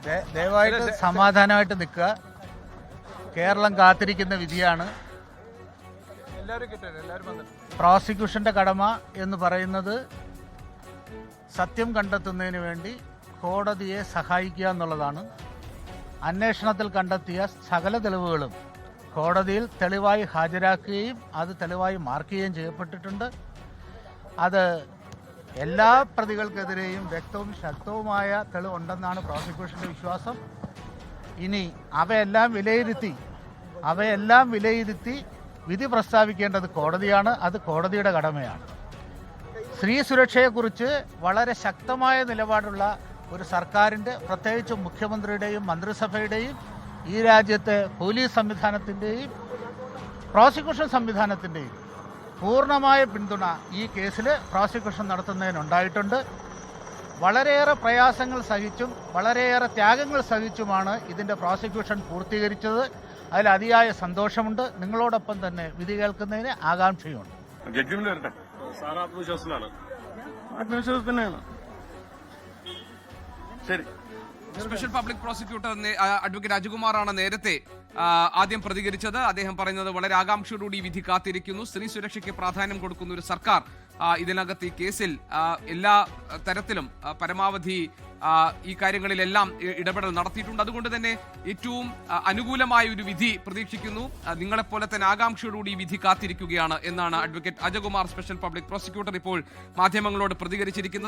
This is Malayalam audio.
ദയവായിട്ട് സമാധാനമായിട്ട് നിൽക്കുക. കേരളം കാത്തിരിക്കുന്ന വിധിയാണ്. പ്രോസിക്യൂഷന്റെ കടമ എന്ന് പറയുന്നത് സത്യം കണ്ടെത്തുന്നതിന് വേണ്ടി കോടതിയെ സഹായിക്കുക എന്നുള്ളതാണ്. അന്വേഷണത്തിൽ കണ്ടെത്തിയ സകല തെളിവുകളും കോടതിയിൽ തെളിവായി ഹാജരാക്കുകയും അത് തെളിവായി മാർക്ക് ചെയ്യുകയും ചെയ്യപ്പെട്ടിട്ടുണ്ട്. അത് എല്ലാ പ്രതികൾക്കെതിരെയും വ്യക്തവും ശക്തവുമായ തെളിവുണ്ടെന്നാണ് പ്രോസിക്യൂഷന്റെ വിശ്വാസം. ഇനി അവയെല്ലാം വിലയിരുത്തി വിധി പ്രസ്താവിക്കേണ്ടത് കോടതിയാണ്. അത് കോടതിയുടെ കടമയാണ്. സ്ത്രീ സുരക്ഷയെക്കുറിച്ച് വളരെ ശക്തമായ നിലപാടുള്ള ഒരു സർക്കാരിൻ്റെ, പ്രത്യേകിച്ച് മുഖ്യമന്ത്രിയുടെയും മന്ത്രിസഭയുടെയും ഈ രാജ്യത്തെ പോലീസ് സംവിധാനത്തിൻ്റെയും പ്രോസിക്യൂഷൻ സംവിധാനത്തിൻ്റെയും പൂർണ്ണമായ പിന്തുണ ഈ കേസിൽ പ്രോസിക്യൂഷൻ നടത്തുന്നതിനുണ്ടായിട്ടുണ്ട്. വളരെയേറെ പ്രയാസങ്ങൾ സഹിച്ചും വളരെയേറെ ത്യാഗങ്ങൾ സഹിച്ചുമാണ് ഇതിൻ്റെ പ്രോസിക്യൂഷൻ പൂർത്തീകരിച്ചത്. അതിൽ അതിയായ സന്തോഷമുണ്ട്. നിങ്ങളോടൊപ്പം തന്നെ വിധി കേൾക്കുന്നതിന് ആകാംക്ഷയുണ്ട്. ആത്മവിശ്വാസത്തിനാണ്. ശരി. സ്പെഷ്യൽ പബ്ലിക് പ്രോസിക്യൂട്ടർ അഡ്വക്കേറ്റ് അജകുമാറാണ് നേരത്തെ ആദ്യം പ്രതികരിച്ചത്. അദ്ദേഹം പറയുന്നത് വളരെ ആകാംക്ഷയോടുകൂടി ഈ വിധി കാത്തിരിക്കുന്നു. സ്ത്രീ സുരക്ഷയ്ക്ക് പ്രാധാന്യം കൊടുക്കുന്ന ഒരു സർക്കാർ ഇതിനകത്ത് ഈ കേസിൽ എല്ലാ തരത്തിലും പരമാവധി ഈ കാര്യങ്ങളിലെല്ലാം ഇടപെടൽ നടത്തിയിട്ടുണ്ട്. അതുകൊണ്ട് തന്നെ ഏറ്റവും അനുകൂലമായ ഒരു വിധി പ്രതീക്ഷിക്കുന്നു. നിങ്ങളെപ്പോലെ തന്നെ ആകാംക്ഷയോടുകൂടി ഈ വിധി കാത്തിരിക്കുകയാണ് എന്നാണ് advocate Ajakumar, special public prosecutor, ഇപ്പോൾ മാധ്യമങ്ങളോട് പ്രതികരിച്ചിരിക്കുന്നത്.